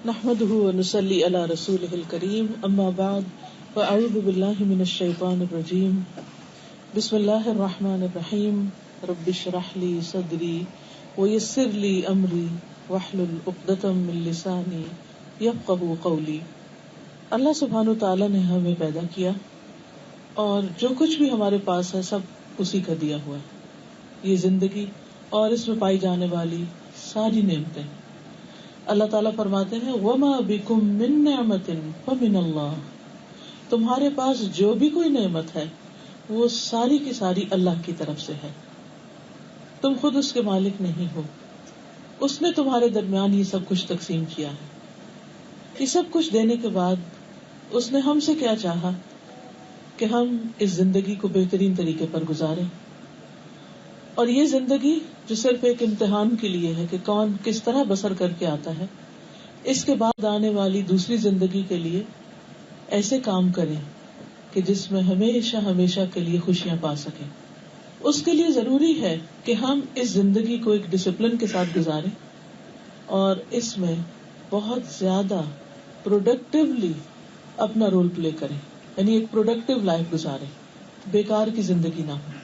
نحمده ونصلي على رسوله الكريم اما بعد فاعوذ بالله من الشيطان الرجيم بسم الله الرحمن الرحيم رب اشرح لي صدري ويسر لي امري واحلل عقدة من لساني يفقهوا قولي. اللہ سبحانہ تعالیٰ نے ہمیں پیدا کیا اور جو کچھ بھی ہمارے پاس ہے سب اسی کا دیا ہوا ہے. یہ زندگی اور اس میں پائی جانے والی ساری نعمتیں. اللہ تعالیٰ فرماتے ہیں وَمَا بِكُم مِّن نِّعْمَةٍ فَمِنَ اللَّهِ، تمہارے پاس جو بھی کوئی نعمت ہے وہ ساری کی ساری اللہ کی طرف سے ہے. تم خود اس کے مالک نہیں ہو، اس نے تمہارے درمیان یہ سب کچھ تقسیم کیا ہے. یہ سب کچھ دینے کے بعد اس نے ہم سے کیا چاہا کہ ہم اس زندگی کو بہترین طریقے پر گزاریں. اور یہ زندگی جو صرف ایک امتحان کے لیے ہے کہ کون کس طرح بسر کر کے آتا ہے، اس کے بعد آنے والی دوسری زندگی کے لیے ایسے کام کریں کہ جس میں ہمیشہ ہمیشہ کے لیے خوشیاں پا سکیں. اس کے لیے ضروری ہے کہ ہم اس زندگی کو ایک ڈسپلن کے ساتھ گزاریں اور اس میں بہت زیادہ پروڈکٹیولی اپنا رول پلے کریں، یعنی ایک پروڈکٹیو لائف گزاریں، بیکار کی زندگی نہ ہو.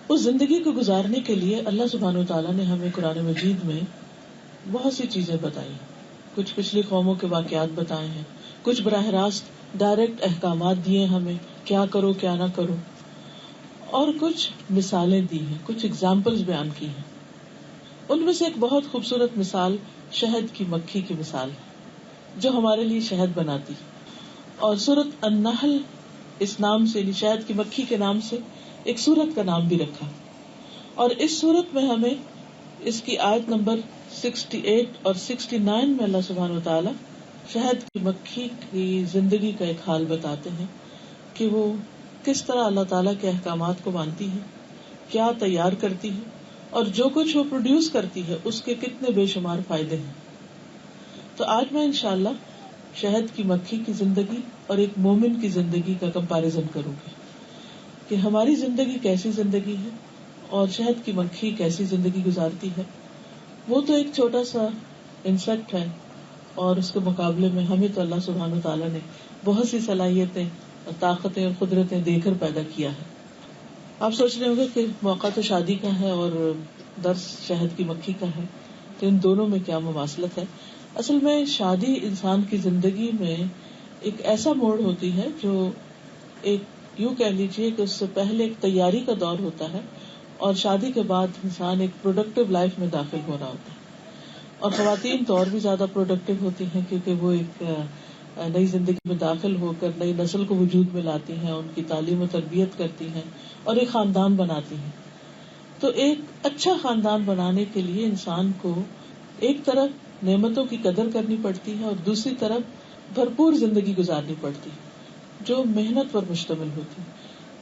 اس زندگی کو گزارنے کے لیے اللہ سبحانہ وتعالیٰ نے ہمیں قرآن مجید میں بہت سی چیزیں بتائی. کچھ پچھلی قوموں کے واقعات بتائے ہیں، کچھ براہ راست ڈائریکٹ احکامات دیے ہمیں کیا کرو کیا نہ کرو، اور کچھ مثالیں دی ہیں، کچھ اگزامپلز بیان کی ہیں. ان میں سے ایک بہت خوبصورت مثال شہد کی مکھی کی مثال ہے جو ہمارے لیے شہد بناتی. اور سورۃ النحل اس نام سے، یعنی شہد کی مکھی کے نام سے ایک سورت کا نام بھی رکھا. اور اس سورت میں ہمیں اس کی آیت نمبر 68 اور 69 میں اللہ سبحانہ وتعالی شہد کی مکھی کی زندگی کا ایک حال بتاتے ہیں کہ وہ کس طرح اللہ تعالیٰ کے احکامات کو مانتی ہے، کیا تیار کرتی ہے، اور جو کچھ وہ پروڈیوس کرتی ہے اس کے کتنے بے شمار فائدے ہیں. تو آج میں انشاءاللہ شہد کی مکھی کی زندگی اور ایک مومن کی زندگی کا کمپیریزن کروں گی کہ ہماری زندگی کیسی زندگی ہے اور شہد کی مکھی کیسی زندگی گزارتی ہے. وہ تو ایک چھوٹا سا انسیکٹ ہے اور اس کے مقابلے میں ہمیں تو اللہ سبحانہ تعالیٰ نے بہت سی صلاحیتیں اور طاقتیں اور قدرتیں دے کر پیدا کیا ہے. آپ سوچ رہے ہوں گے کہ موقع تو شادی کا ہے اور درس شہد کی مکھی کا ہے، تو ان دونوں میں کیا مماثلت ہے؟ اصل میں شادی انسان کی زندگی میں ایک ایسا موڑ ہوتی ہے جو ایک یوں کہہ لیجیے کہ اس سے پہلے ایک تیاری کا دور ہوتا ہے اور شادی کے بعد انسان ایک پروڈکٹیو لائف میں داخل ہو رہا ہوتا ہے. اور خواتین تو اور بھی زیادہ پروڈکٹیو ہوتی ہیں کیونکہ وہ ایک نئی زندگی میں داخل ہو کر نئی نسل کو وجود میں لاتی ہیں، ان کی تعلیم و تربیت کرتی ہیں اور ایک خاندان بناتی ہیں. تو ایک اچھا خاندان بنانے کے لیے انسان کو ایک طرف نعمتوں کی قدر کرنی پڑتی ہے اور دوسری طرف بھرپور زندگی گزارنی پڑتی ہے جو محنت پر مشتمل ہوتی.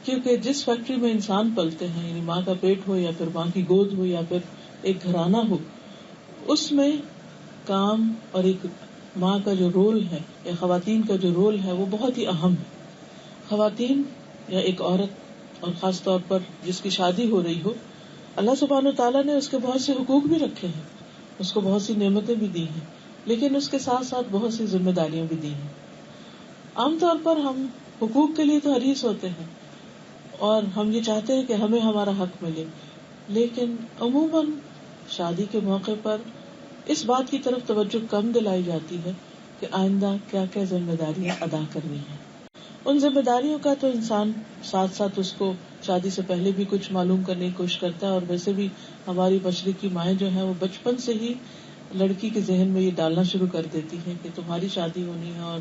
کیونکہ جس فیکٹری میں انسان پلتے ہیں، یعنی ماں کا پیٹ ہو یا پھر ماں کی گود ہو یا پھر ایک گھرانہ ہو، اس میں کام اور ایک ماں کا جو رول ہے یا خواتین کا جو رول ہے وہ بہت ہی اہم ہے. خواتین یا ایک عورت، اور خاص طور پر جس کی شادی ہو رہی ہو، اللہ سبحانہ تعالیٰ نے اس کے بہت سے حقوق بھی رکھے ہیں، اس کو بہت سی نعمتیں بھی دی ہیں، لیکن اس کے ساتھ ساتھ بہت سی ذمہ داریاں بھی دی ہیں. عام طور پر ہم حقوق کے لیے تو حریص ہوتے ہیں اور ہم یہ چاہتے ہیں کہ ہمیں ہمارا حق ملے، لیکن عموماً شادی کے موقع پر اس بات کی طرف توجہ کم دلائی جاتی ہے کہ آئندہ کیا کیا ذمہ داریاں ادا کرنی ہیں. ان ذمہ داریوں کا تو انسان ساتھ ساتھ اس کو شادی سے پہلے بھی کچھ معلوم کرنے کی کوشش کرتا ہے، اور ویسے بھی ہماری مشرقی مائیں جو ہیں وہ بچپن سے ہی لڑکی کے ذہن میں یہ ڈالنا شروع کر دیتی ہیں کہ تمہاری شادی ہونی ہے اور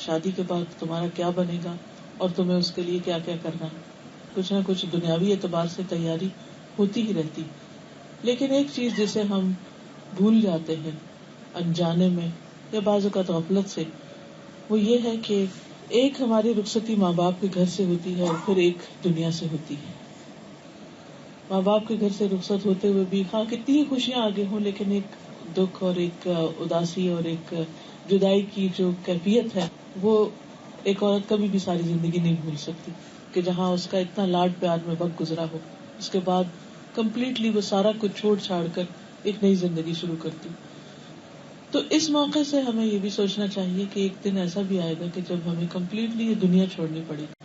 شادی کے بعد تمہارا کیا بنے گا اور تمہیں اس کے لیے کیا کیا کرنا ہے. کچھ نہ کچھ دنیاوی اعتبار سے تیاری ہوتی ہی رہتی. لیکن ایک چیز جسے ہم بھول جاتے ہیں انجانے میں یا بعض اوقات غفلت سے، وہ یہ ہے کہ ایک ہماری رخصتی ماں باپ کے گھر سے ہوتی ہے اور پھر ایک دنیا سے ہوتی ہے. ماں باپ کے گھر سے رخصت ہوتے ہوئے بھی ہاں کتنی خوشیاں آگے ہوں، لیکن ایک دکھ اور ایک اداسی اور ایک جدائی کی جو کیفیت ہے وہ ایک عورت کبھی بھی ساری زندگی نہیں بھول سکتی. کہ جہاں اس کا اتنا لاڈ پیار میں وقت گزرا ہو، اس کے بعد کمپلیٹلی وہ سارا کچھ چھوڑ چھاڑ کر ایک نئی زندگی شروع کرتی. تو اس موقع سے ہمیں یہ بھی سوچنا چاہیے کہ ایک دن ایسا بھی آئے گا کہ جب ہمیں کمپلیٹلی یہ دنیا چھوڑنی پڑے گی.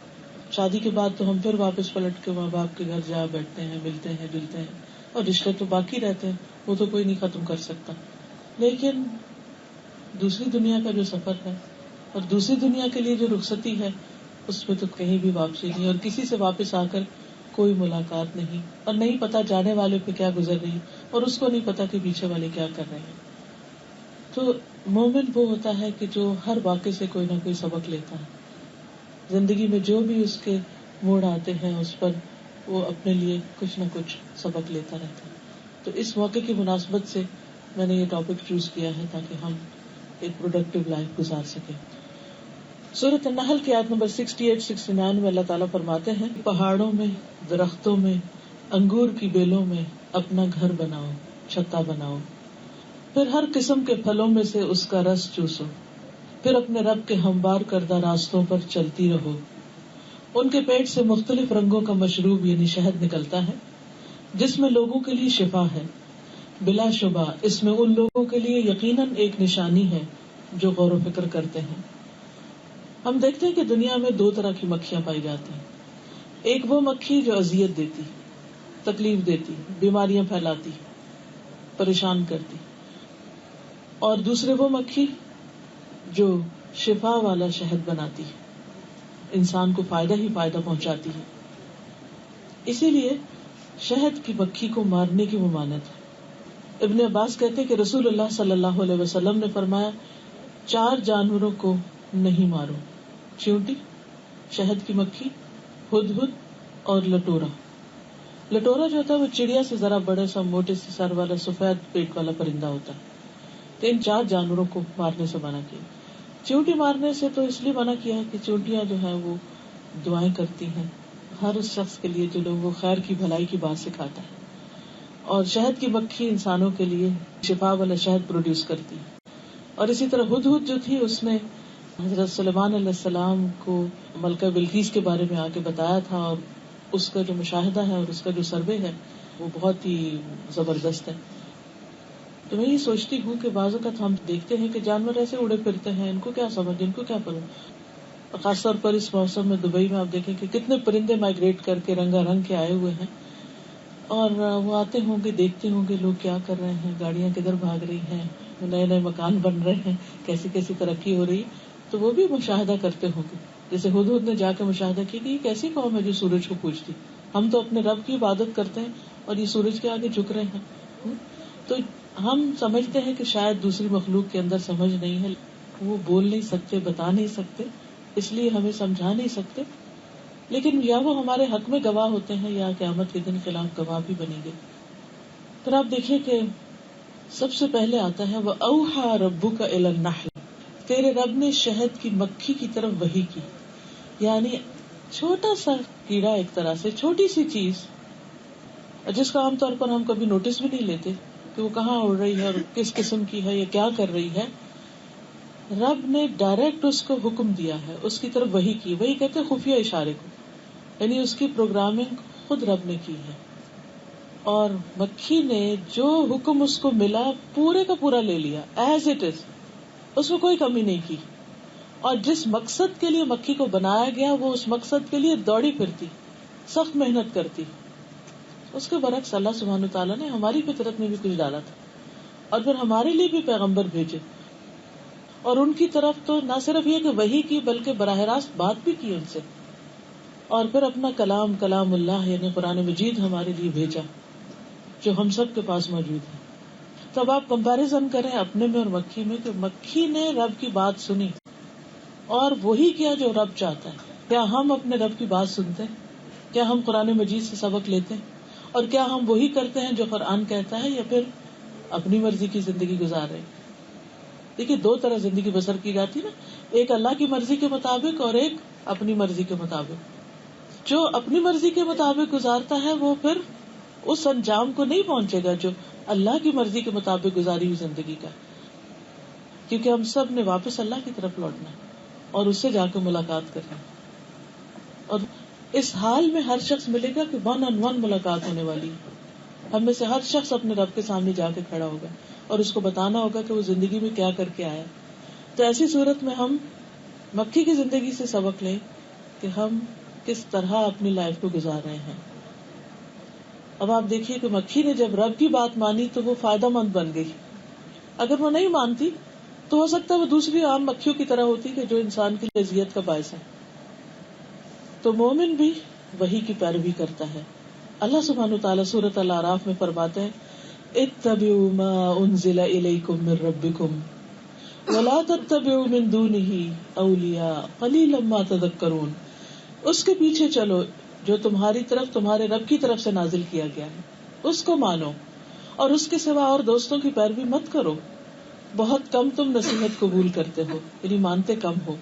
شادی کے بعد تو ہم پھر واپس پلٹ کے ماں باپ کے گھر جا بیٹھتے ہیں, ملتے ہیں, جلتے ہیں, اور رشتے تو باقی رہتے ہیں, وہ تو کوئی نہیں ختم کر سکتا. لیکن دوسری دنیا کا جو سفر ہے اور دوسری دنیا کے لیے جو رخصتی ہے, اس میں تو کہیں بھی واپسی نہیں, اور کسی سے واپس آ کر کوئی ملاقات نہیں, اور نہیں پتا جانے والے پہ کیا گزر رہی, اور اس کو نہیں پتا کہ پیچھے والے کیا کر رہے ہیں. تو مومن وہ ہوتا ہے کہ جو ہر واقعے سے کوئی نہ کوئی سبق لیتا ہے. زندگی میں جو بھی اس کے موڑ آتے ہیں اس پر وہ اپنے لیے کچھ نہ کچھ سبق لیتا رہتا ہے. تو اس موقع کی مناسبت سے میں نے یہ ٹاپک چوز کیا ہے تاکہ ہم ایک پروڈکٹیو لائف گزار سکیں. سورۃ النحل کی آیت نمبر 68-69 میں اللہ تعالیٰ فرماتے ہیں, پہاڑوں میں, درختوں میں, انگور کی بیلوں میں اپنا گھر بناؤ, چھتا بناؤ, پھر ہر قسم کے پھلوں میں سے اس کا رس چوسو, پھر اپنے رب کے ہموار کردہ راستوں پر چلتی رہو. ان کے پیٹ سے مختلف رنگوں کا مشروب یعنی شہد نکلتا ہے جس میں لوگوں کے لیے شفا ہے. بلا شبہ اس میں ان لوگوں کے لیے یقیناً ایک نشانی ہے جو غور و فکر کرتے ہیں. ہم دیکھتے ہیں کہ دنیا میں دو طرح کی مکھیاں پائی جاتی ہیں. ایک وہ مکھی جو اذیت دیتی, تکلیف دیتی, بیماریاں پھیلاتی, پریشان کرتی, اور دوسرے وہ مکھی جو شفا والا شہد بناتی, انسان کو فائدہ ہی فائدہ پہنچاتی ہے. اسی لیے شہد کی مکھی کو مارنے کی ممانعت ہے. ابن عباس کہتے کہ رسول اللہ صلی اللہ علیہ وسلم نے فرمایا, 4 جانوروں کو نہیں مارو, چیونٹی, شہد کی مکھی, ہدہد اور لٹورا. لٹورا جو ہوتا ہے وہ چڑیا سے ذرا بڑے سا موٹے سے سر والا سفید پیٹ والا پرندہ ہوتا ہے. تو ان 4 جانوروں کو مارنے سے منع کیا. چیونٹی مارنے سے تو اس لیے منع کیا ہے کہ چیونٹیاں جو ہیں وہ دعائیں کرتی ہیں ہر اس شخص کے لیے جو لوگوں کو خیر کی بھلائی کی بات سکھاتا ہے, اور شہد کی مکھی انسانوں کے لیے شفا والا شہد پروڈیوس کرتی ہے. اور اسی طرح ہدہد جو تھی اس نے حضرت سلیمان علیہ السلام کو ملکہ بلقیس کے بارے میں آ کے بتایا تھا, اور اس کا جو مشاہدہ ہے اور اس کا جو سروے ہے وہ بہت ہی زبردست ہے. تو میں یہ سوچتی ہوں کہ بعض اوقات ہم دیکھتے ہیں کہ جانور ایسے اڑے پھرتے ہیں, ان کو کیا سمجھ, ان کو کیا پڑھو. خاص طور پر اس موسم میں دبئی میں آپ دیکھیں کہ کتنے پرندے مائگریٹ کر کے رنگا رنگ کے آئے ہوئے ہیں, اور وہ آتے ہوں گے, دیکھتے ہوں گے لوگ کیا کر رہے ہیں, گاڑیاں کدھر بھاگ رہی ہیں, نئے نئے مکان بن رہے ہیں, کیسی کیسی ترقی ہو رہی, تو وہ بھی مشاہدہ کرتے ہوں گے. جیسے ہدہد نے جا کے مشاہدہ کیا کہ یہ کیسی قوم ہے جو سورج کو پوجتی, ہم تو اپنے رب کی عبادت کرتے ہیں اور یہ سورج کے آگے جھک رہے ہیں. تو ہم سمجھتے ہیں کہ شاید دوسری مخلوق کے اندر سمجھ نہیں ہے, وہ بول نہیں سکتے, بتا نہیں سکتے, اس لیے ہمیں سمجھا نہیں سکتے, لیکن یا وہ ہمارے حق میں گواہ ہوتے ہیں یا قیامت کے دن خلاف گواہ بھی بنیں گے. پھر آپ دیکھیے کہ سب سے پہلے آتا ہے وَأَوْحَى رَبُّكَ إِلَى النَّحْلِ, تیرے رب نے شہد کی مکھی کی طرف وحی کی. یعنی چھوٹا سا کیڑا, ایک طرح سے چھوٹی سی چیز جس کا عام طور پر ہم کبھی نوٹس بھی نہیں لیتے کہ وہ کہاں اڑ رہی ہے اور کس قسم کی ہے یا کیا کر رہی ہے, رب نے ڈائریکٹ اس کو حکم دیا ہے, اس کی طرف وحی کی. وہی کہتے ہیں خفیہ اشارے کو, یعنی اس کی پروگرامنگ خود رب نے کی ہے. اور مکھی نے جو حکم اس کو ملا پورے کا پورا لے لیا ایز اٹ از, اس میں کوئی کمی نہیں کی. اور جس مقصد کے لیے مکھی کو بنایا گیا وہ اس مقصد کے لیے دوڑی پھرتی, سخت محنت کرتی. اس کے برعکس اللہ سبحانہ وتعالیٰ نے ہماری فطرت میں بھی کچھ ڈالا تھا, اور پھر ہمارے لیے بھی پیغمبر بھیجے, اور ان کی طرف تو نہ صرف یہ کہ وحی کی بلکہ براہ راست بات بھی کی ان سے, اور پھر اپنا کلام اللہ یعنی قرآن مجید ہمارے لیے بھیجا جو ہم سب کے پاس موجود ہے. تب آپ کمپیریزن کریں اپنے میں اور مکھی میں, کہ مکھی نے رب کی بات سنی اور وہی کیا جو رب چاہتا ہے. کیا ہم اپنے رب کی بات سنتے ہیں؟ کیا ہم قرآن مجید سے سبق لیتے ہیں؟ اور کیا ہم وہی کرتے ہیں جو قرآن کہتا ہے, یا پھر اپنی مرضی کی زندگی گزار رہے ہیں؟ دیکھیے دو طرح زندگی بسر کی جاتی نا, ایک اللہ کی مرضی کے مطابق اور ایک اپنی مرضی کے مطابق. جو اپنی مرضی کے مطابق گزارتا ہے وہ پھر اس انجام کو نہیں پہنچے گا جو اللہ کی مرضی کے مطابق گزاری ہوئی زندگی کا, کیونکہ ہم سب نے واپس اللہ کی طرف لوٹنا ہے اور اس سے جا کے ملاقات کرنا ہے. اور اس حال میں ہر شخص ملے گا کہ 1-on-1 ملاقات ہونے والی ہے. ہم میں سے ہر شخص اپنے رب کے سامنے جا کے کھڑا ہوگا, اور اس کو بتانا ہوگا کہ وہ زندگی میں کیا کر کے آیا. تو ایسی صورت میں ہم مکھی کی زندگی سے سبق لیں کہ ہم کس طرح اپنی لائف کو گزار رہے ہیں. اب آپ دیکھیے کہ مکھی نے جب رب کی بات مانی تو وہ فائدہ مند بن گئی. اگر وہ نہیں مانتی تو ہو سکتا ہے وہ دوسری عام مکھیوں کی طرح ہوتی کہ جو انسان کی اذیت کا باعث ہے. تو مومن بھی وحی کی پیروی کرتا ہے. اللہ سبحانہ وتعالی سورۃ الاعراف میں فرماتے ہیں اتبعوا ما انزل الیکم من ربکم ولا تتبعوا من دونہ اولیاء قلیلا ما تذکرون. اس کے پیچھے چلو جو تمہاری طرف تمہارے رب کی طرف سے نازل کیا گیا ہے, اس کو مانو اور اس کے سوا اور دوستوں کی پیروی مت کرو, بہت کم تم نصیحت قبول کرتے ہو, یعنی مانتے کم ہو.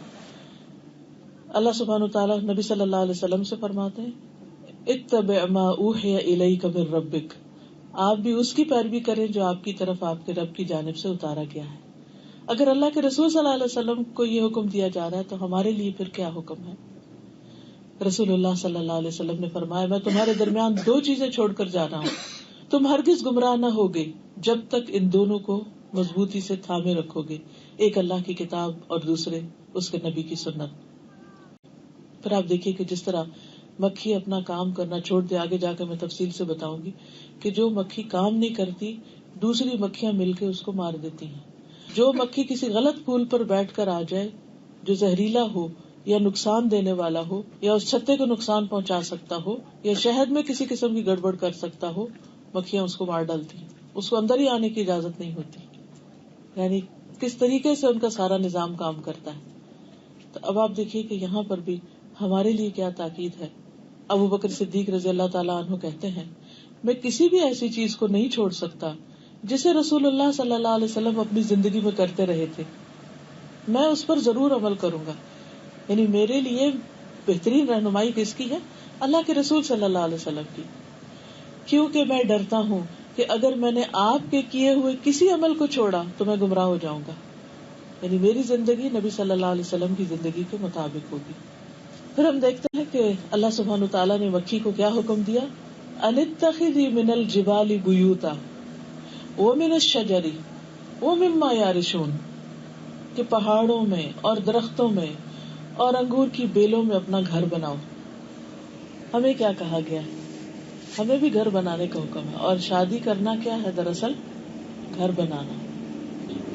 اللہ سبحانہ وتعالیٰ نبی صلی اللہ علیہ وسلم سے فرماتے ہیں اتبع ما اوحی الیک من ربک, آپ بھی اس کی پیروی کریں جو آپ کی طرف آپ کے رب کی جانب سے اتارا گیا ہے. اگر اللہ کے رسول صلی اللہ علیہ وسلم کو یہ حکم دیا جا رہا ہے تو ہمارے لیے پھر کیا حکم ہے. رسول اللہ صلی اللہ علیہ وسلم نے فرمایا میں تمہارے درمیان دو چیزیں چھوڑ کر جا رہا ہوں, تم ہرگز گمراہ نہ ہوگے جب تک ان دونوں کو مضبوطی سے تھامے رکھو گے, ایک اللہ کی کتاب اور دوسرے اس کے نبی کی سنت. پھر آپ دیکھیے کہ جس طرح مکھی اپنا کام کرنا چھوڑ دے, آگے جا کے میں تفصیل سے بتاؤں گی کہ جو مکھی کام نہیں کرتی دوسری مکھیاں مل کے اس کو مار دیتی ہیں. جو مکھی کسی غلط پھول پر بیٹھ کر آ جائے جو زہریلا ہو یا نقصان دینے والا ہو یا اس چھتے کو نقصان پہنچا سکتا ہو یا شہد میں کسی قسم کی گڑبڑ کر سکتا ہو, مکھیاں اس کو مار ڈالتی ہیں, اس کو اندر ہی آنے کی اجازت نہیں ہوتی. یعنی کس طریقے سے ان کا سارا نظام کام کرتا ہے. تو اب آپ دیکھیے کہ یہاں پر بھی ہمارے لیے کیا تاکید ہے. ابو بکر صدیق رضی اللہ تعالیٰ عنہ کہتے ہیں میں کسی بھی ایسی چیز کو نہیں چھوڑ سکتا جسے رسول اللہ صلی اللہ علیہ وسلم اپنی زندگی میں کرتے رہے تھے, میں اس پر ضرور عمل کروں گا. یعنی میرے لیے بہترین رہنمائی کس کی ہے؟ اللہ کے رسول صلی اللہ علیہ وسلم کی, کیونکہ میں ڈرتا ہوں کہ اگر میں نے آپ کے کیے ہوئے کسی عمل کو چھوڑا تو میں گمراہ ہو جاؤں گا. یعنی میری زندگی نبی صلی اللہ علیہ وسلم کی زندگی کے مطابق ہوگی. پھر ہم دیکھتے ہیں کہ اللہ سبحانہ تعالیٰ نے مکھی کو کیا حکم دیا, ان اتخذی من الجبال بیوتا ومن الشجر ومما یعرشون, کہ پہاڑوں میں اور درختوں میں اور انگور کی بیلوں میں اپنا گھر بناؤ. ہمیں کیا کہا گیا ہے؟ ہمیں بھی گھر بنانے کا حکم ہے, اور شادی کرنا کیا ہے؟ دراصل گھر بنانا.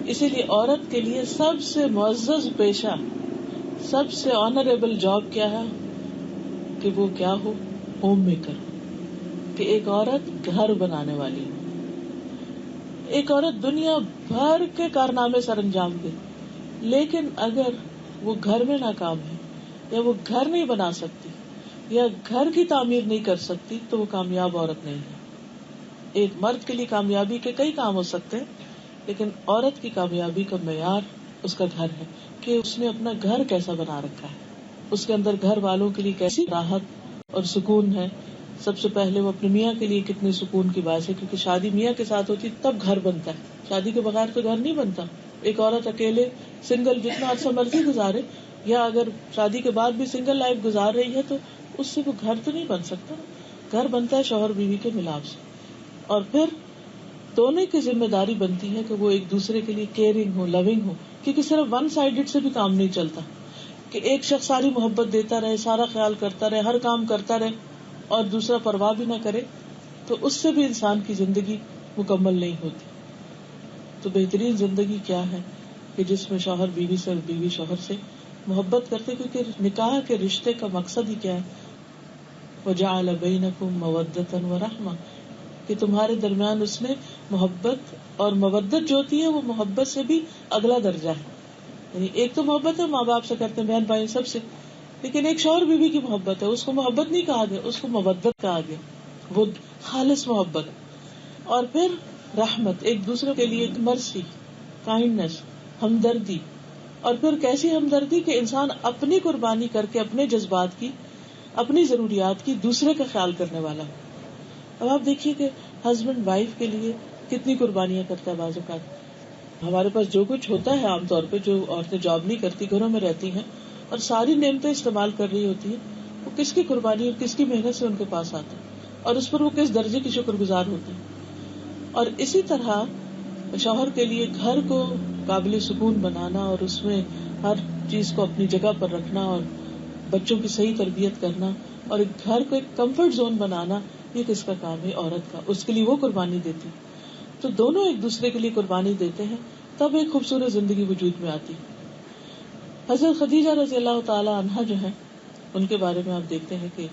اسی لیے عورت کے لیے سب سے معزز پیشہ, سب سے آنریبل جاب کیا ہے کہ وہ کیا ہو؟ ہوم میکر, کہ ایک عورت گھر بنانے والی ہو. ایک عورت دنیا بھر کے کارنامے سر انجام دے, لیکن اگر وہ گھر میں ناکام ہے یا وہ گھر نہیں بنا سکتی یا گھر کی تعمیر نہیں کر سکتی تو وہ کامیاب عورت نہیں ہے. ایک مرد کے لیے کامیابی کے کئی کام ہو سکتے ہیں, لیکن عورت کی کامیابی کا معیار اس کا گھر ہے کہ اس نے اپنا گھر کیسا بنا رکھا ہے, اس کے اندر گھر والوں کے لیے کیسی راحت اور سکون ہے. سب سے پہلے وہ اپنے میاں کے لیے کتنے سکون کی باعث ہے, کیونکہ شادی میاں کے ساتھ ہوتی تب گھر بنتا ہے, شادی کے بغیر تو گھر نہیں بنتا. ایک عورت اکیلے سنگل جتنا عرصہ مرضی گزارے, یا اگر شادی کے بعد بھی سنگل لائف گزار رہی ہے تو اس سے وہ گھر تو نہیں بن سکتا. گھر بنتا ہے شوہر بیوی کے ملاپ سے, اور پھر دونوں کی ذمہ داری بنتی ہے کہ وہ ایک دوسرے کے لیے کیئرنگ ہو, لونگ ہو, کیونکہ صرف ون سائیڈڈ سے بھی کام نہیں چلتا کہ ایک شخص ساری محبت دیتا رہے, سارا خیال کرتا رہے, ہر کام کرتا رہے اور دوسرا پرواہ بھی نہ کرے, تو اس سے بھی انسان کی زندگی مکمل نہیں ہوتی. تو بہترین زندگی کیا ہے کہ جس میں شوہر بیوی سے اور بیوی شوہر سے محبت کرتے, کیونکہ نکاح کے رشتے کا مقصد ہی کیا ہے, وَجَعَلَ بَيْنَكُمْ مَوَدَّةً وَرَحْمَةً, کہ تمہارے درمیان اس نے محبت, اور مودت جو ہوتی ہے وہ محبت سے بھی اگلا درجہ ہے. یعنی ایک تو محبت ہے ماں باپ سے کرتے ہیں, بہن بھائی سب سے, لیکن ایک شوہر بیوی کی محبت ہے, اس کو محبت نہیں کہا گیا, اس کو مودت کہا گیا, وہ خالص محبت. اور پھر رحمت, ایک دوسرے کے لیے مرسی, کائنڈنس, ہمدردی. اور پھر کیسی ہمدردی کہ انسان اپنی قربانی کر کے اپنے جذبات کی, اپنی ضروریات کی دوسرے کا خیال کرنے والا. اب آپ دیکھیے کہ ہسبینڈ وائف کے لیے کتنی قربانیاں کرتا ہے. بعض اوقات ہمارے پاس جو کچھ ہوتا ہے, عام طور پہ جو عورتیں جاب نہیں کرتی گھروں میں رہتی ہیں اور ساری نعمتیں استعمال کر رہی ہوتی ہیں, وہ کس کی قربانی اور کس کی محنت سے ان کے پاس آتا ہے, اور اس پر وہ کس درجے کی شکر گزار ہوتی ہیں. اور اسی طرح شوہر کے لیے گھر کو قابل سکون بنانا اور اس میں ہر چیز کو اپنی جگہ پر رکھنا اور بچوں کی صحیح تربیت کرنا اور ایک گھر کو ایک کمفرٹ زون بنانا، یہ کس کا کام ہے؟ عورت کا. اس کے لیے وہ قربانی دیتی. تو دونوں ایک دوسرے کے لیے قربانی دیتے ہیں، تب ایک خوبصورت زندگی وجود میں آتی. حضرت خدیجہ رضی اللہ تعالی عنہا جو ہے، ان کے بارے میں آپ دیکھتے ہیں کہ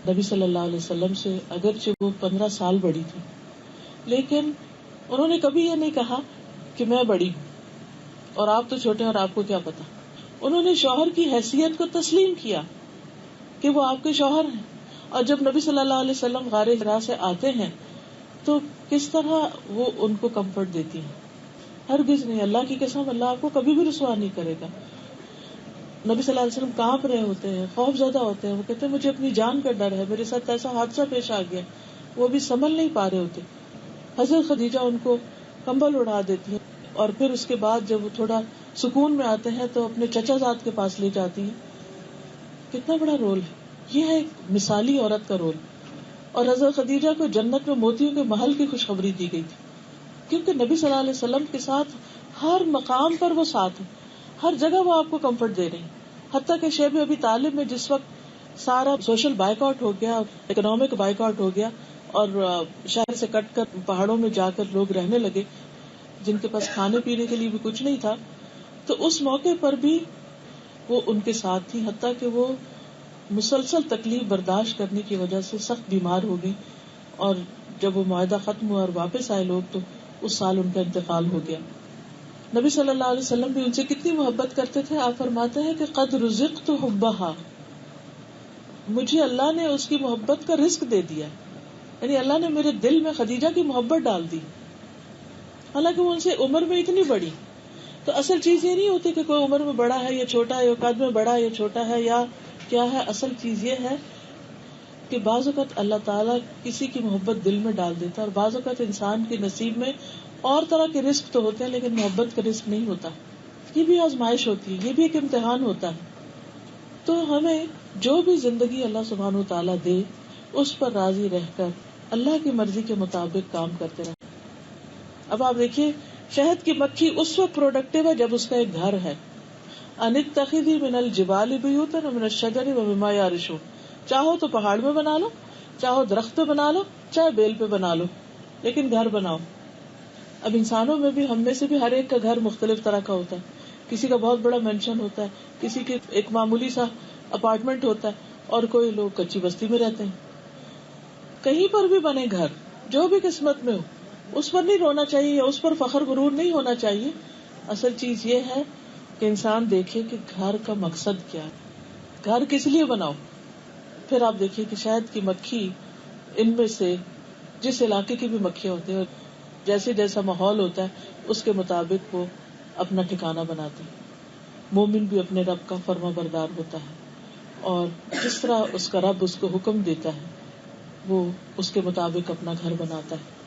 نبی صلی اللہ علیہ وسلم سے اگرچہ وہ 15 سال بڑی تھی، لیکن انہوں نے کبھی یہ نہیں کہا کہ میں بڑی ہوں اور آپ تو چھوٹے ہیں اور آپ کو کیا پتا. انہوں نے شوہر کی حیثیت کو تسلیم کیا کہ وہ آپ کے شوہر ہیں. اور جب نبی صلی اللہ علیہ وسلم غار حرا سے آتے ہیں تو کس طرح وہ ان کو کمفرٹ دیتی ہیں. ہرگز نہیں، اللہ کی قسم، اللہ آپ کو کبھی بھی رسوا نہیں کرے گا. نبی صلی اللہ علیہ وسلم کانپ رہے ہوتے ہیں، خوف زدہ ہوتے ہیں، وہ کہتے ہیں مجھے اپنی جان کا ڈر ہے، میرے ساتھ ایسا حادثہ پیش آ گیا. وہ بھی سنبھل نہیں پا رہے ہوتے. حضرت خدیجہ ان کو کمبل اڑا دیتی ہیں اور پھر اس کے بعد جب وہ تھوڑا سکون میں آتے ہیں تو اپنے چچا زاد کے پاس لے جاتی ہیں. کتنا بڑا رول ہے یہ، ہے ایک مثالی عورت کا رول. اور حضرت خدیجہ کو جنت میں موتیوں کے محل کی خوشخبری دی گئی تھی، کیونکہ نبی صلی اللہ علیہ وسلم کے ساتھ ہر مقام پر وہ ساتھ ہیں، ہر جگہ وہ آپ کو کمفرٹ دے رہی ہیں. حتیٰ کہ شیب ابی طالب میں جس وقت سارا سوشل بائیک آؤٹ ہو گیا، اکنامک بائیک آؤٹ ہو گیا اور شہر سے کٹ کر پہاڑوں میں جا کر لوگ رہنے لگے جن کے پاس کھانے پینے کے لیے بھی کچھ نہیں تھا، تو اس موقع پر بھی وہ ان کے ساتھ تھی. حتیٰ کہ وہ مسلسل تکلیف برداشت کرنے کی وجہ سے سخت بیمار ہو گئی اور جب وہ معاہدہ ختم ہوا اور واپس آئے لوگ تو اس سال ان کا انتقال ہو گیا. نبی صلی اللہ علیہ وسلم بھی ان سے کتنی محبت کرتے تھے. آپ فرماتے ہیں کہ قد رزقت حبھا، مجھے اللہ نے اس کی محبت کا رزق دے دیا، یعنی اللہ نے میرے دل میں خدیجہ کی محبت ڈال دی. حالانکہ وہ ان سے عمر میں اتنی بڑی. تو اصل چیز یہ نہیں ہوتی کہ کوئی عمر میں بڑا ہے یا چھوٹا ہے، یا قد میں بڑا ہے یا چھوٹا ہے یا کیا ہے. اصل چیز یہ ہے کہ بعض اوقات اللہ تعالیٰ کسی کی محبت دل میں ڈال دیتا ہے، اور بعض اوقات انسان کے نصیب میں اور طرح کے رزق تو ہوتے ہیں لیکن محبت کا رزق نہیں ہوتا. یہ بھی آزمائش ہوتی ہے، یہ بھی ایک امتحان ہوتا ہے. تو ہمیں جو بھی زندگی اللہ سبحانہ و تعالیٰ دے اس پر راضی رہ کر اللہ کی مرضی کے مطابق کام کرتے رہیں. اب آپ دیکھیے، شہد کی مکھی اس وقت پروڈکٹیو ہے جب اس کا ایک گھر ہے. ان اتخذی من الجبال بیوتا ومن الشجر ومما یعرشون، چاہو تو پہاڑ میں بنا لو، چاہو درخت پہ بنا لو، چاہے بیل پہ بنا لو، لیکن گھر بناؤ. اب انسانوں میں بھی، ہم میں سے بھی ہر ایک کا گھر مختلف طرح کا ہوتا ہے. کسی کا بہت بڑا مینشن ہوتا ہے، کسی کے ایک معمولی سا اپارٹمنٹ ہوتا ہے، اور کوئی لوگ کچی بستی میں رہتے ہیں. کہیں پر بھی بنے گھر، جو بھی قسمت میں ہو، اس پر نہیں رونا چاہیے یا اس پر فخر غرور نہیں ہونا چاہیے. اصل چیز یہ ہے کہ انسان دیکھے کہ گھر کا مقصد کیا ہے، گھر کس لیے بناؤ. پھر آپ دیکھیے کہ شہد کی مکھی ان میں سے جس علاقے کی بھی مکھیاں ہوتی ہیں، جیسے جیسا ماحول ہوتا ہے اس کے مطابق وہ اپنا ٹھکانہ بناتے ہیں. مومن بھی اپنے رب کا فرما بردار ہوتا ہے، اور جس طرح اس کا رب اس کو حکم دیتا ہے وہ اس کے مطابق اپنا گھر بناتا ہے.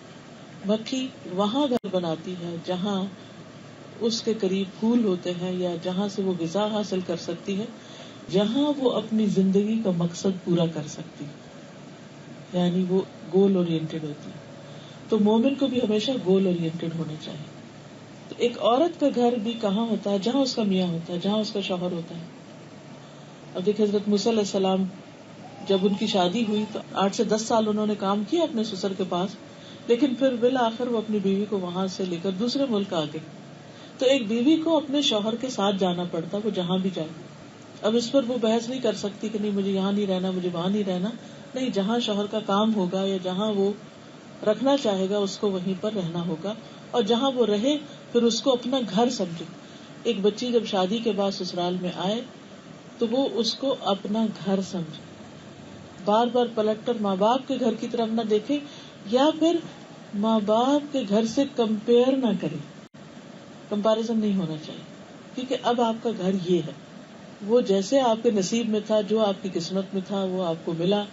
مکھی وہاں گھر بناتی ہے جہاں اس کے قریب پھول ہوتے ہیں یا جہاں سے وہ غذا حاصل کر سکتی ہے، جہاں وہ اپنی زندگی کا مقصد پورا کر سکتی ہے، یعنی وہ گول اورینٹڈ ہوتی ہے. تو مومن کو بھی ہمیشہ گول اورینٹڈ ہونا چاہیے. تو ایک عورت کا گھر بھی کہاں ہوتا ہے؟ جہاں اس کا میاں ہوتا ہے، جہاں اس کا شوہر ہوتا ہے. اب دیکھیں حضرت موسیٰ علیہ السلام جب ان کی شادی ہوئی تو 8 سے 10 سال انہوں نے کام کیا اپنے سسر کے پاس، لیکن پھر بالآخر وہ اپنی بیوی کو وہاں سے لے کر دوسرے ملک آ گئے. تو ایک بیوی کو اپنے شوہر کے ساتھ جانا پڑتا، وہ جہاں بھی جائے. اب اس پر وہ بحث نہیں کر سکتی کہ نہیں مجھے یہاں نہیں رہنا، مجھے وہاں نہیں رہنا. نہیں، جہاں شوہر کا کام ہوگا یا جہاں وہ رکھنا چاہے گا اس کو وہیں پر رہنا ہوگا، اور جہاں وہ رہے پھر اس کو اپنا گھر سمجھے. ایک بچی جب شادی کے بعد سسرال میں آئے تو وہ اس کو اپنا گھر سمجھے، بار بار پلٹ کر ماں باپ کے گھر کی طرف نہ دیکھے یا پھر ماں باپ کے گھر سے کمپیئر نہ کرے. کمپیریزن نہیں ہونا چاہیے، کیونکہ اب آپ کا گھر یہ ہے. وہ جیسے آپ کے نصیب میں تھا، جو آپ کی قسمت میں تھا وہ آپ کو ملا.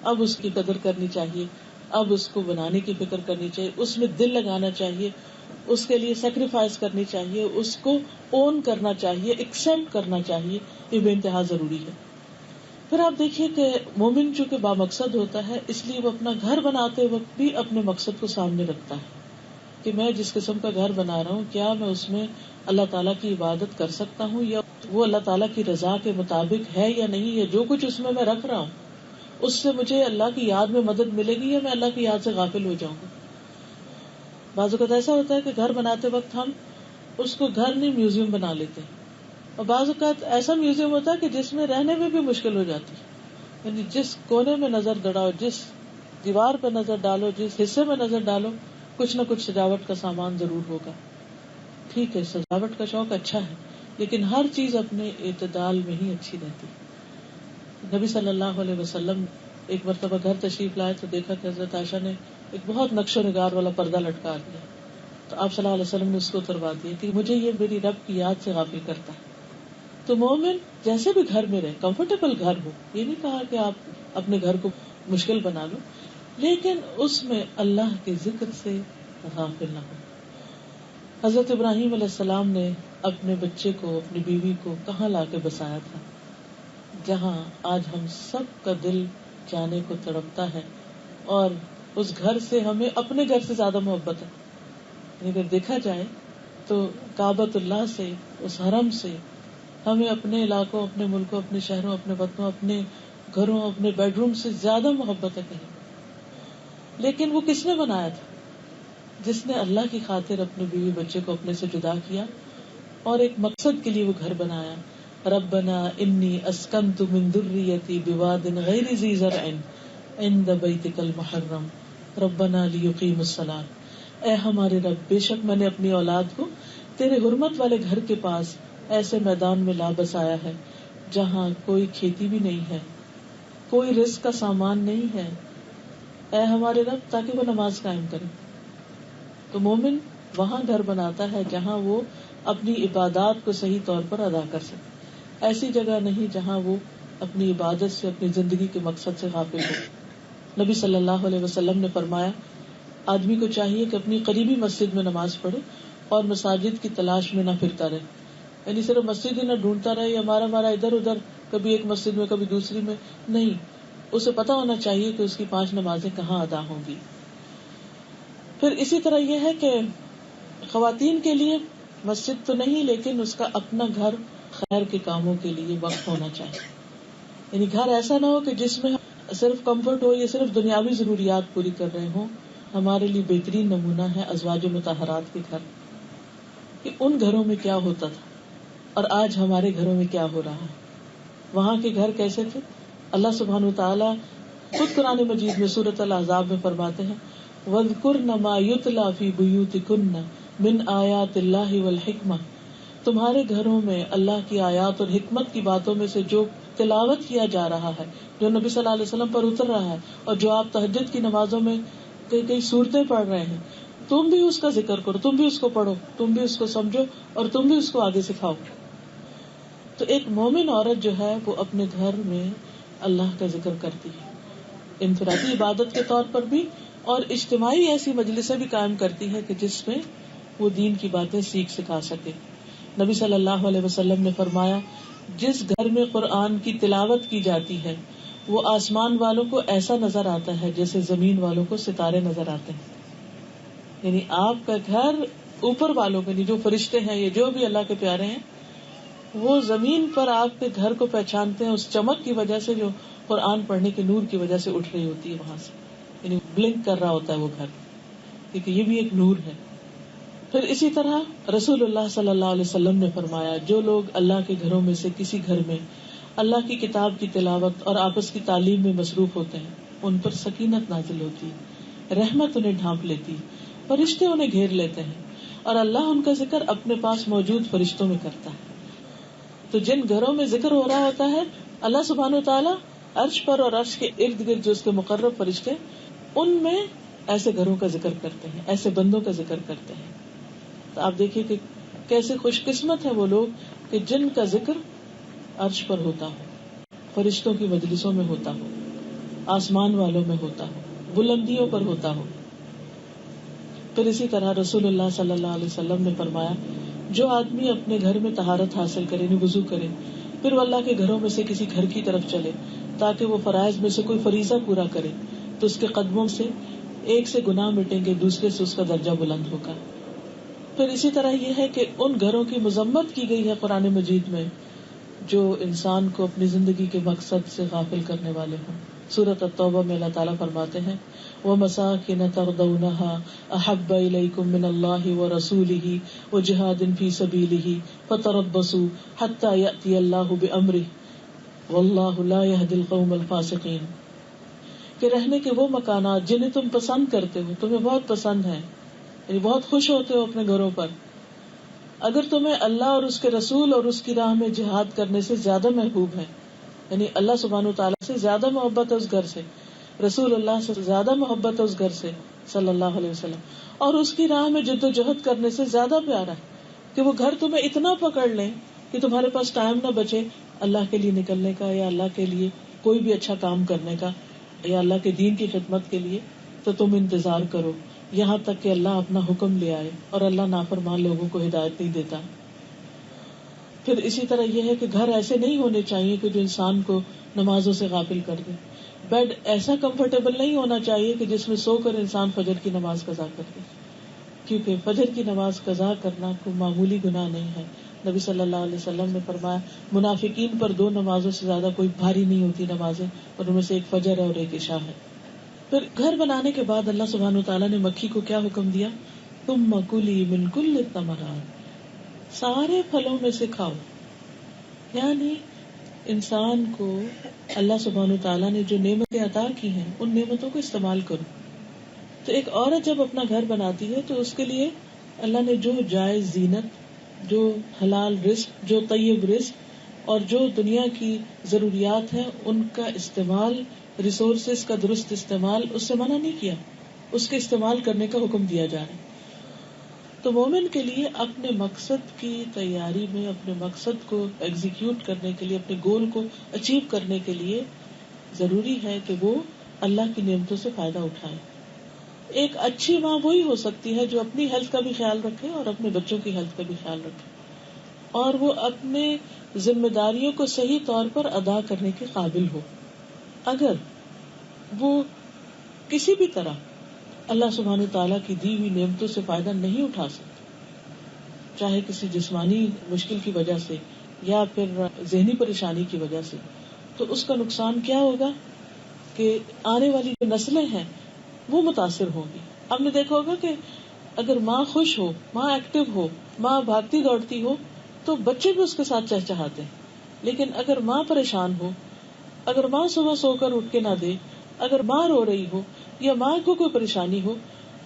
اب اس کی قدر کرنی چاہیے، اب اس کو بنانے کی فکر کرنی چاہیے، اس میں دل لگانا چاہیے، اس کے لیے سیکریفائس کرنی چاہیے، اس کو اون کرنا چاہیے، ایکسپٹ کرنا چاہیے. یہ بے انتہا ضروری ہے. پھر آپ دیکھیے کہ مومن چونکہ بامقصد ہوتا ہے، اس لیے وہ اپنا گھر بناتے وقت بھی اپنے مقصد کو سامنے رکھتا ہے. کہ میں جس قسم کا گھر بنا رہا ہوں کیا میں اس میں اللہ تعالیٰ کی عبادت کر سکتا ہوں، یا وہ اللہ تعالیٰ کی رضا کے مطابق ہے یا نہیں، یا جو کچھ اس میں رکھ رہا ہوں اس سے مجھے اللہ کی یاد میں مدد ملے گی یا میں اللہ کی یاد سے غافل ہو جاؤں گا. بعض اوقات ایسا ہوتا ہے کہ گھر بناتے وقت ہم اس کو گھر نہیں میوزیم بنا لیتے ہیں، اور بعض اوقات ایسا میوزیم ہوتا ہے کہ جس میں رہنے میں بھی مشکل ہو جاتی ہے. یعنی جس کونے میں نظر دڑاؤ، جس دیوار پہ نظر ڈالو، جس حصے میں نظر ڈالو، کچھ نہ کچھ سجاوٹ کا سامان ضرور ہوگا. ٹھیک ہے، سجاوٹ کا شوق اچھا ہے، لیکن ہر چیز اپنے اعتدال میں ہی اچھی رہتی. نبی صلی اللہ علیہ وسلم ایک مرتبہ گھر تشریف لائے تو دیکھا کہ حضرت عائشہ نے ایک بہت نقش و نگار والا پردہ لٹکا دیا. تو آپ صلی اللہ علیہ وسلم نے اس کو اتروا دیا کہ مجھے یہ میری رب کی یاد سے غافل کرتا ہے. تو مومن جیسے بھی گھر میں رہے، کمفرٹیبل گھر ہو، یہ نہیں کہا کہ آپ اپنے گھر کو مشکل بنا لو، لیکن اس میں اللہ کے ذکر سے غافل نہ ہو. حضرت ابراہیم علیہ السلام نے اپنے بچے کو، اپنی بیوی کو کہاں لا کے بسایا تھا؟ جہاں آج ہم سب کا دل جانے کو تڑپتا ہے، اور اس گھر سے ہمیں اپنے گھر سے زیادہ محبت ہے. اگر دیکھا جائے تو کعبۃ اللہ سے، اس حرم سے ہمیں اپنے علاقوں، اپنے ملکوں، اپنے شہروں، اپنے وطنوں، اپنے گھروں، اپنے بیڈ روم سے زیادہ محبت ہے کہیں. لیکن وہ کس نے بنایا تھا؟ جس نے اللہ کی خاطر اپنے بیوی بچے کو اپنے سے جدا کیا اور ایک مقصد کے لیے وہ گھر بنایا. ربنا انی اسکنت من ذریتی بواد غیر ذی زرع عند بیتک المحرم ربنا لیقیموا الصلاۃ. اے ہمارے رب، بے شک میں نے اپنی اولاد کو تیرے حرمت والے گھر کے پاس ایسے میدان میں لا بسایا ہے جہاں کوئی کھیتی بھی نہیں ہے، کوئی رزق کا سامان نہیں ہے، اے ہمارے رب، تاکہ وہ نماز قائم کرے. تو مومن وہاں گھر بناتا ہے جہاں وہ اپنی عبادات کو صحیح طور پر ادا کر سکے. ایسی جگہ نہیں جہاں وہ اپنی عبادت سے، اپنی زندگی کے مقصد سے غافل ہو. نبی صلی اللہ علیہ وسلم نے فرمایا، آدمی کو چاہیے کہ اپنی قریبی مسجد میں نماز پڑھے اور مساجد کی تلاش میں نہ پھرتا رہے. یعنی صرف مسجد ہی نہ ڈھونڈتا رہے یا مارا ادھر ادھر، کبھی ایک مسجد میں کبھی دوسری میں، نہیں. اسے پتا ہونا چاہیے کہ اس کی 5 نمازیں کہاں ادا ہوں گی. پھر اسی طرح یہ ہے کہ خواتین کے لیے مسجد تو نہیں، لیکن اس کا اپنا گھر خیر کے کاموں کے لیے وقف ہونا چاہیے. یعنی گھر ایسا نہ ہو کہ جس میں صرف کمفرٹ ہو یا صرف دنیاوی ضروریات پوری کر رہے ہوں. ہمارے لیے بہترین نمونہ ہے ازواج مطہرات کے گھر، کہ ان گھروں میں کیا ہوتا تھا اور آج ہمارے گھروں میں کیا ہو رہا ہے. وہاں کے گھر کیسے تھے؟ اللہ سبحانہ وتعالیٰ خود قرآن مجید میں سورۃ الاحزاب میں فرماتے ہیں، وَاذْكُرْنَ مَا يُتْلَى فِي بُيُوتِكُنَّ مِنْ آیَاتِ اللَّهِ وَالْحِکْمَةِ. تمہارے گھروں میں اللہ کی آیات اور حکمت کی باتوں میں سے جو تلاوت کیا جا رہا ہے، جو نبی صلی اللہ علیہ وسلم پر اتر رہا ہے، اور جو آپ تہجد کی نمازوں میں کئی کئی صورتیں پڑھ رہے ہیں، تم بھی اس کا ذکر کرو، تم بھی اس کو پڑھو، تم بھی اس کو سمجھو اور تم بھی اس کو آگے سکھاؤ. تو ایک مومن عورت جو ہے وہ اپنے گھر میں اللہ کا ذکر کرتی ہے، انفرادی عبادت کے طور پر بھی، اور اجتماعی ایسی مجلسیں بھی قائم کرتی ہے کہ جس میں وہ دین کی باتیں سیکھ سکھا سکے. نبی صلی اللہ علیہ وسلم نے فرمایا، جس گھر میں قرآن کی تلاوت کی جاتی ہے وہ آسمان والوں کو ایسا نظر آتا ہے جیسے زمین والوں کو ستارے نظر آتے ہیں. یعنی آپ کا گھر اوپر والوں کے لیے، جو فرشتے ہیں یا جو بھی اللہ کے پیارے ہیں، وہ زمین پر آپ کے گھر کو پہچانتے ہیں اس چمک کی وجہ سے جو قرآن پڑھنے کے نور کی وجہ سے اٹھ رہی ہوتی ہے وہاں سے. یعنی بلنک کر رہا ہوتا ہے وہ گھر، کیونکہ یہ بھی ایک نور ہے. پھر اسی طرح رسول اللہ صلی اللہ علیہ وسلم نے فرمایا، جو لوگ اللہ کے گھروں میں سے کسی گھر میں اللہ کی کتاب کی تلاوت اور آپس کی تعلیم میں مصروف ہوتے ہیں، ان پر سکینت نازل ہوتی، رحمت انہیں ڈھانپ لیتی، فرشتے انہیں گھیر لیتے ہیں، اور اللہ ان کا ذکر اپنے پاس موجود فرشتوں میں کرتا ہے. تو جن گھروں میں ذکر ہو رہا ہوتا ہے، اللہ سبحانہ وتعالیٰ عرش پر اور عرش کے ارد گرد جو اس کے مقرب فرشتے، ان میں ایسے گھروں کا ذکر کرتے ہیں، ایسے بندوں کا ذکر کرتے ہیں. تو آپ دیکھیے کہ کیسے خوش قسمت ہے وہ لوگ کہ جن کا ذکر عرش پر ہوتا ہو، فرشتوں کی مجلسوں میں ہوتا ہو، آسمان والوں میں ہوتا ہو، بلندیوں پر ہوتا ہو. پھر اسی طرح رسول اللہ صلی اللہ علیہ وسلم نے فرمایا، جو آدمی اپنے گھر میں طہارت حاصل کرے، وضو کرے، پھر وہ اللہ کے گھروں میں سے کسی گھر کی طرف چلے تاکہ وہ فرائض میں سے کوئی فریضہ پورا کرے، تو اس کے قدموں سے ایک سے گناہ مٹیں گے، دوسرے سے اس کا درجہ بلند ہوگا. پھر اسی طرح یہ ہے کہ ان گھروں کی مذمت کی گئی ہے قرآن مجید میں جو انسان کو اپنی زندگی کے مقصد سے غافل کرنے والے ہوں. سورۃ التوبہ میں اللہ تعالیٰ فرماتے ہیں وَمَسَاكِنَ تَرْضَوْنَهَا أَحَبَّ إِلَيْكُم مِّنَ اللَّهِ وَرَسُولِهِ وَجِهَادٍ فِي سَبِيلِهِ فَتَرَبَّصُوا حَتَّى يَأْتِيَ اللَّهُ بِأَمْرِهِ وَاللَّهُ لَا يَهْدِي الْقَوْمَ الْفَاسِقِينَ. کہ رہنے کے وہ مکانات جنہیں تم پسند کرتے ہو، تمہیں بہت پسند ہیں، یعنی بہت خوش ہوتے ہو اپنے گھروں پر، اگر تمہیں اللہ اور اس کے رسول اور اس کی راہ میں جہاد کرنے سے زیادہ محبوب ہے، یعنی اللہ سبحانہ وتعالیٰ سے زیادہ محبت ہے اس گھر سے، رسول اللہ سے زیادہ محبت ہے اس گھر سے صلی اللہ علیہ وسلم، اور اس کی راہ میں جد و جہد کرنے سے زیادہ پیارا ہے کہ وہ گھر تمہیں اتنا پکڑ لیں کہ تمہارے پاس ٹائم نہ بچے اللہ کے لیے نکلنے کا یا اللہ کے لیے کوئی بھی اچھا کام کرنے کا یا اللہ کے دین کی خدمت کے لیے، تو تم انتظار کرو یہاں تک کہ اللہ اپنا حکم لے آئے، اور اللہ نافرمان لوگوں کو ہدایت نہیں دیتا. پھر اسی طرح یہ ہے کہ گھر ایسے نہیں ہونے چاہیے کہ جو انسان کو نمازوں سے غافل کر دے. بیڈ ایسا کمفرٹیبل نہیں ہونا چاہیے کہ جس میں سو کر انسان فجر کی نماز قضا کر دے، کیونکہ فجر کی نماز قضا کرنا کوئی معمولی گناہ نہیں ہے. نبی صلی اللہ علیہ وسلم نے فرمایا منافقین پر 2 نمازوں سے زیادہ کوئی بھاری نہیں ہوتی نمازیں، اور ان میں سے ایک فجر ہے اور ایک عشاء ہے. پھر گھر بنانے کے بعد اللہ سبحانہ وتعالیٰ نے مکھی کو کیا حکم دیا؟ تم کلی من کل الثمرات، سارے پھلوں میں سے کھاؤ. یعنی انسان کو اللہ سبحانہ وتعالیٰ نے جو نعمتیں عطا کی ہیں ان نعمتوں کو استعمال کرو. تو ایک عورت جب اپنا گھر بناتی ہے تو اس کے لیے اللہ نے جو جائز زینت، جو حلال رزق، جو طیب رزق اور جو دنیا کی ضروریات ہیں ان کا استعمال، ریسورسز کا درست استعمال، اس سے منع نہیں کیا، اس کے استعمال کرنے کا حکم دیا جا رہا ہے. تو مومن کے لیے اپنے مقصد کی تیاری میں، اپنے مقصد کو ایگزیکیوٹ کرنے کے لیے، اپنے گول کو اچیو کرنے کے لیے ضروری ہے کہ وہ اللہ کی نعمتوں سے فائدہ اٹھائے. ایک اچھی ماں وہی ہو سکتی ہے جو اپنی ہیلتھ کا بھی خیال رکھے اور اپنے بچوں کی ہیلتھ کا بھی خیال رکھے، اور وہ اپنے ذمہ داریوں کو صحیح طور پر ادا کرنے کے قابل ہو. اگر وہ کسی بھی طرح اللہ سبحانہ تعالیٰ کی دی ہوئی نعمتوں سے فائدہ نہیں اٹھا سکتے، چاہے کسی جسمانی مشکل کی وجہ سے یا پھر ذہنی پریشانی کی وجہ سے، تو اس کا نقصان کیا ہوگا کہ آنے والی جو نسلیں ہیں وہ متاثر ہوں گی. آپ نے دیکھا ہوگا کہ اگر ماں خوش ہو، ماں ایکٹیو ہو، ماں بھاگتی دوڑتی ہو تو بچے بھی اس کے ساتھ چہچہاتے ہیں. لیکن اگر ماں پریشان ہو، اگر ماں صبح سو کر اٹھ کے نہ دے، اگر ماں رو رہی ہو یا ماں کو کوئی پریشانی ہو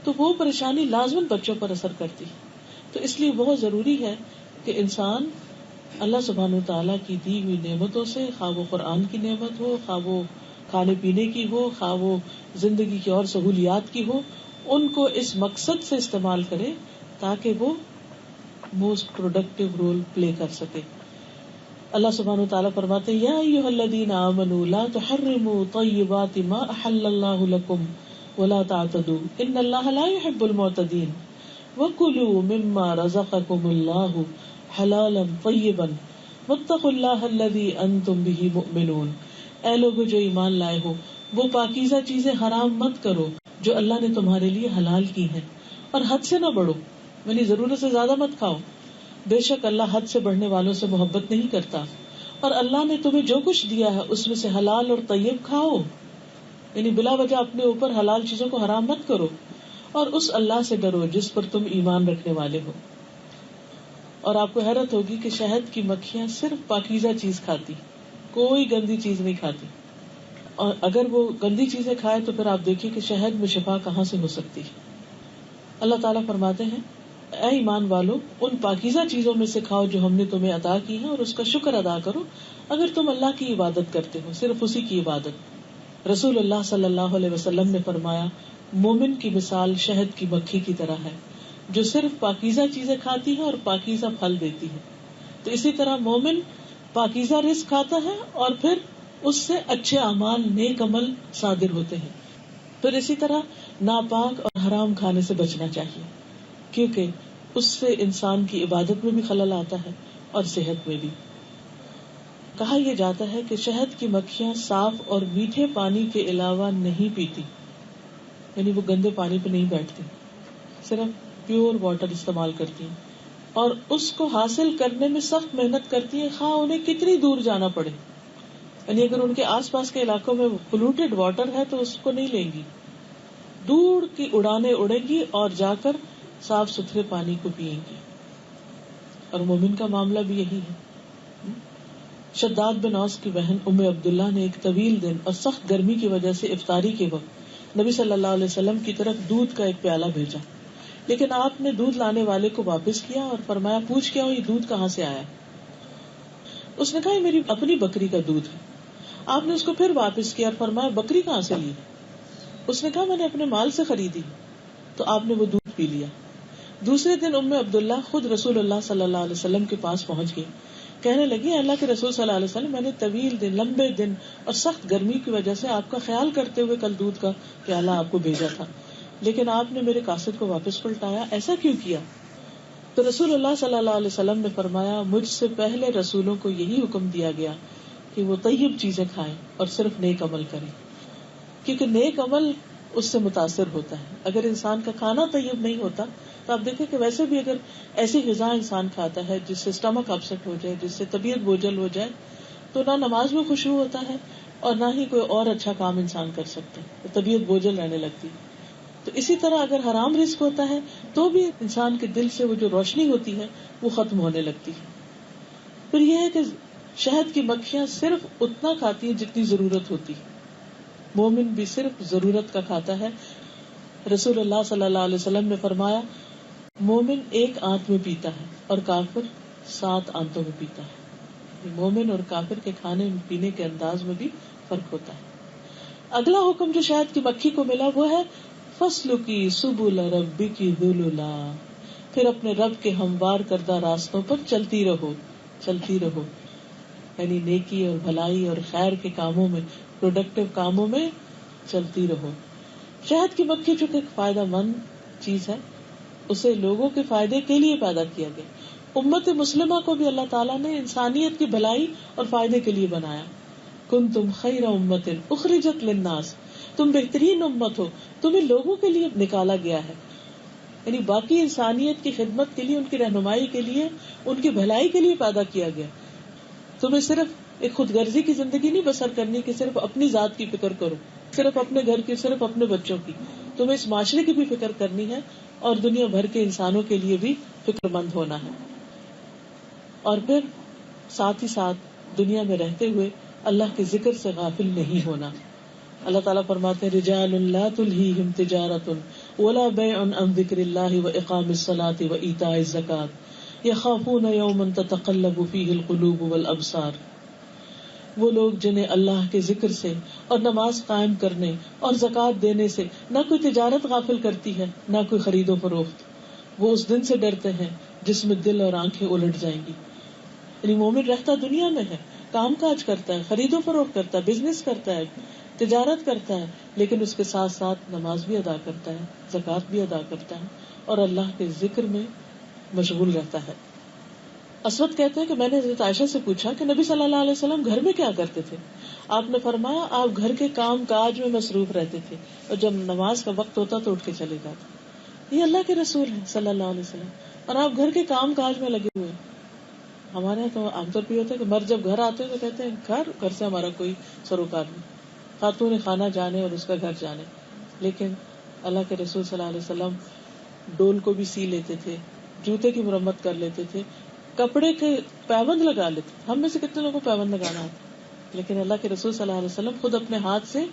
تو وہ پریشانی لازماً بچوں پر اثر کرتی. تو اس لیے بہت ضروری ہے کہ انسان اللہ سبحانہ تعالیٰ کی دی ہوئی نعمتوں سے، خواہ وہ قرآن کی نعمت ہو، خواہ وہ کھانے پینے کی ہو، خواہ وہ زندگی کی اور سہولیات کی ہو، ان کو اس مقصد سے استعمال کرے تاکہ وہ موسٹ پروڈکٹیو رول پلے کر سکے. اللہ سبحانہ وتعالیٰ فرماتے ہیں یا ایھا الذین آمنوا لا تحرموا طیبات ما احل اللہ لکم ولا تعتدوا ان اللہ لا يحب المعتدین وکلوا مما رزقکم اللہ حلالا طیبا واتقوا اللہ الذی انتم بہ مؤمنون. اے لوگو جو ایمان لائے ہو، وہ پاکیزہ چیزیں حرام مت کرو جو اللہ نے تمہارے لیے حلال کی ہیں، اور حد سے نہ بڑھو، یعنی ضرورت سے زیادہ مت کھاؤ. بے شک اللہ حد سے بڑھنے والوں سے محبت نہیں کرتا. اور اللہ نے تمہیں جو کچھ دیا ہے اس میں سے حلال اور طیب کھاؤ، یعنی بلا وجہ اپنے اوپر حلال چیزوں کو حرام مت کرو، اور اس اللہ سے ڈرو جس پر تم ایمان رکھنے والے ہو. اور آپ کو حیرت ہوگی کہ شہد کی مکھیاں صرف پاکیزہ چیز کھاتی، کوئی گندی چیز نہیں کھاتی. اور اگر وہ گندی چیزیں کھائے تو پھر آپ دیکھیے کہ شہد میں شفا کہاں سے ہو سکتی ہے. اللہ تعالیٰ فرماتے ہیں اے ایمان والو، ان پاکیزہ چیزوں میں سے کھاؤ جو ہم نے تمہیں عطا کی ہیں، اور اس کا شکر ادا کرو اگر تم اللہ کی عبادت کرتے ہو، صرف اسی کی عبادت. رسول اللہ صلی اللہ علیہ وسلم نے فرمایا مومن کی مثال شہد کی مکھی کی طرح ہے جو صرف پاکیزہ چیزیں کھاتی ہے اور پاکیزہ پھل دیتی ہے. تو اسی طرح مومن پاکیزہ رزق کھاتا ہے اور پھر اس سے اچھے اعمال، نیک عمل صادر ہوتے ہیں. پھر اسی طرح ناپاک اور حرام کھانے سے بچنا چاہیے، کیونکہ اس سے انسان کی عبادت میں بھی خلل آتا ہے اور صحت میں بھی. کہا یہ جاتا ہے کہ شہد کی مکھیاں صاف اور میٹھے پانی کے علاوہ نہیں پیتی. یعنی وہ گندے پانی پہ نہیں بیٹھتی، صرف پیور واٹر استعمال کرتی ہیں، اور اس کو حاصل کرنے میں سخت محنت کرتی ہیں، خواہ انہیں کتنی دور جانا پڑے. یعنی اگر ان کے آس پاس کے علاقوں میں پولوٹیڈ واٹر ہے تو اس کو نہیں لیں گی، دور کی اڑانے اڑے گی اور جا کر صاف ستھرے پانی کو پئیں گی. اور مومن کا معاملہ بھی یہی ہے. شداد بن اوس کی بہن ام عبداللہ نے ایک طویل دن اور سخت گرمی کی وجہ سے افطاری کے وقت نبی صلی اللہ علیہ وسلم کی طرف دودھ کا ایک پیالہ بھیجا، لیکن آپ نے دودھ لانے والے کو واپس کیا اور فرمایا، پوچھ کیا ہو یہ دودھ کہاں سے آیا؟ اس نے کہا یہ میری اپنی بکری کا دودھ ہے. آپ نے اس کو پھر واپس کیا اور فرمایا، بکری کہاں سے لی؟ اس نے کہا میں نے اپنے مال سے خریدی. تو آپ نے وہ دودھ پی لیا. دوسرے دن ام عبداللہ خود رسول اللہ صلی اللہ علیہ وسلم کے پاس پہنچ گئی، کہنے لگی، اللہ کے رسول صلی اللہ علیہ وسلم، میں نے طویل دن، لمبے دن اور سخت گرمی کی وجہ سے آپ کا خیال کرتے ہوئے کل دودھ کا پیالہ آپ کو بھیجا تھا، لیکن آپ نے میرے قاصد کو واپس پلٹایا، ایسا کیوں کیا؟ تو رسول اللہ صلی اللہ علیہ وسلم نے فرمایا، مجھ سے پہلے رسولوں کو یہی حکم دیا گیا کہ وہ طیب چیزیں کھائیں اور صرف نیک عمل کریں، کیونکہ نیک عمل اس سے متاثر ہوتا ہے. اگر انسان کا کھانا طیب نہیں ہوتا تو آپ دیکھیں کہ ویسے بھی اگر ایسی غذا انسان کھاتا ہے جس سے اسٹمک اپسٹ ہو جائے، جس سے طبیعت بوجھل ہو جائے، تو نہ نماز میں خشوع ہوتا ہے اور نہ ہی کوئی اور اچھا کام انسان کر سکتا ہے، تو طبیعت بوجھل رہنے لگتی ہے. تو اسی طرح اگر حرام رزق ہوتا ہے تو بھی انسان کے دل سے وہ جو روشنی ہوتی ہے وہ ختم ہونے لگتی ہے. پھر یہ ہے کہ شہد کی مکھیاں صرف اتنا کھاتی ہیں جتنی ضرورت ہوتی ہے. مومن بھی صرف ضرورت کا کھاتا ہے. رسول اللہ صلی اللہ علیہ وسلم نے فرمایا، مومن ایک آنت میں پیتا ہے اور کافر 7 آنتوں میں پیتا ہے. مومن اور کافر کے کھانے پینے کے انداز میں بھی فرق ہوتا ہے. اگلا حکم جو شہد کی مکھی کو ملا وہ ہے، فَاسْلُكِي سُبُلَ رَبِّكِ ذُلُلًا، پھر اپنے رب کے ہموار کردہ راستوں پر چلتی رہو. چلتی رہو یعنی نیکی اور بھلائی اور خیر کے کاموں میں، پروڈکٹیو کاموں میں چلتی رہو. شہد کی مکھی چونکہ ایک فائدہ مند چیز ہے، اسے لوگوں کے فائدے کے لیے پیدا کیا گیا. امت مسلمہ کو بھی اللہ تعالیٰ نے انسانیت کی بھلائی اور فائدے کے لیے بنایا. کنتم خیر امت اخرجت للناس، تم بہترین امت ہو، تمہیں لوگوں کے لیے نکالا گیا ہے، یعنی باقی انسانیت کی خدمت کے لیے، ان کی رہنمائی کے لیے، ان کی بھلائی کے لیے پیدا کیا گیا. تمہیں صرف ایک خود غرضی کی زندگی نہیں بسر کرنی کہ صرف اپنی ذات کی فکر کرو، صرف اپنے گھر کی، صرف اپنے بچوں کی. تمہیں اس معاشرے کی بھی فکر کرنی ہے اور دنیا بھر کے انسانوں کے لیے بھی فکر مند ہونا ہے. اور پھر ساتھ ہی ساتھ دنیا میں رہتے ہوئے اللہ کے ذکر سے غافل نہیں ہونا. اللہ تعالیٰ فرماتے ہیں، رجال لا تلہیہم تجارۃ ولا بیع عن ذکر اللہ واقام الصلاۃ وایتاء الزکاۃ یخافون یوما تتقلب فیہ القلوب والابصار. وہ لوگ جنہیں اللہ کے ذکر سے اور نماز قائم کرنے اور زکوٰۃ دینے سے نہ کوئی تجارت غافل کرتی ہے، نہ کوئی خرید و فروخت، وہ اس دن سے ڈرتے ہیں جس میں دل اور آنکھیں الٹ جائیں گی. یعنی مومن رہتا دنیا میں ہے، کام کاج کرتا ہے، خرید و فروخت کرتا ہے، بزنس کرتا ہے، تجارت کرتا ہے، لیکن اس کے ساتھ ساتھ نماز بھی ادا کرتا ہے، زکوٰۃ بھی ادا کرتا ہے اور اللہ کے ذکر میں مشغول رہتا ہے. اسود کہتے ہیں کہ میں نے حضرت عائشہ سے پوچھا کہ نبی صلی اللہ علیہ وسلم گھر میں کیا کرتے تھے؟ آپ نے فرمایا، آپ گھر کے کام کاج میں مصروف رہتے تھے اور جب نماز کا وقت ہوتا تو اٹھ کے چلے جاتے. یہ اللہ کے رسول ہیں صلی اللہ علیہ وسلم اور آپ گھر کے کام کاج میں لگے ہوئے. ہمارے یہاں تو عام طور پہ ہوتا ہے کہ مرد جب گھر آتے ہیں تو کہتے ہیں گھر سے ہمارا کوئی سروکار نہیں، خاتون خانہ جانے اور اس کا گھر جانے. لیکن اللہ کے رسول صلی اللہ علیہ وسلم ڈول کو بھی سی لیتے تھے، جوتے کی مرمت کر لیتے تھے، کپڑے کے پیبند لگا لیتے. ہم میں سے کتنے لوگوں کو پیبند لگانا آتا، لیکن اللہ کے رسول صلی اللہ علیہ وسلم خود اپنے ہاتھ سے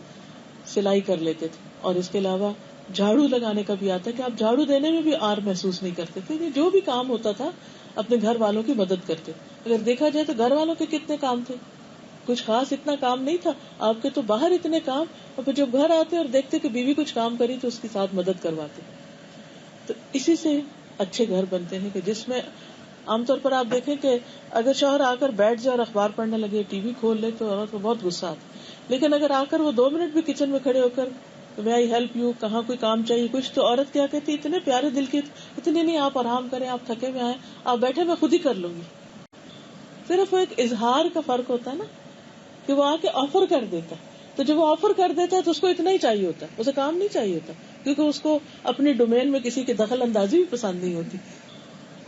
سلائی کر لیتے تھے. اور اس کے علاوہ جھاڑو لگانے کا بھی آتا ہے کہ آپ جھاڑو دینے میں بھی آر محسوس نہیں کرتے تھے. جو بھی کام ہوتا تھا اپنے گھر والوں کی مدد کرتے. اگر دیکھا جائے تو گھر والوں کے کتنے کام تھے، کچھ خاص اتنا کام نہیں تھا. آپ کے تو باہر اتنے کام، اور پھر جب گھر آتے اور دیکھتے کہ بیوی کچھ کام کری تو اس کے ساتھ مدد کرواتے. تو اسی سے اچھے گھر بنتے ہیں کہ جس میں عام طور پر آپ دیکھیں کہ اگر شوہر آ کر بیٹھ جائے اور اخبار پڑھنے لگے، ٹی وی کھول لے تو عورت کو بہت غصہ آتا. لیکن اگر آ کر وہ 2 منٹ بھی کچن میں کھڑے ہو کر میں آئی ہیلپ یو، کہاں کوئی کام چاہیے کچھ، تو عورت کیا کہتی، اتنے پیارے دل کی، اتنے نہیں، آپ آرام کریں، آپ تھکے ہوئے آئے، آپ بیٹھے، میں خود ہی کر لوں گی. صرف وہ ایک اظہار کا فرق ہوتا ہے نا کہ وہ آ کے آفر کر دیتا ہے. تو جب وہ آفر کر دیتا ہے تو اس کو اتنا ہی چاہیے ہوتا ہے، اسے کام نہیں چاہیے ہوتا. کیونکہ اس کو اپنی ڈومین میں کسی کی دخل اندازی بھی پسند نہیں ہوتی،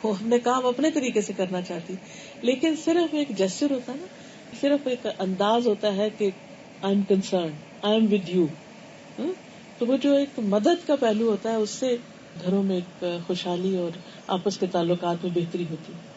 وہ اپنے کام اپنے طریقے سے کرنا چاہتی. لیکن صرف ایک جسچر ہوتا ہے نا، صرف ایک انداز ہوتا ہے کہ I am concerned, I am with you. تو وہ جو ایک مدد کا پہلو ہوتا ہے، اس سے گھروں میں ایک خوشحالی اور آپس کے تعلقات میں بہتری ہوتی ہے.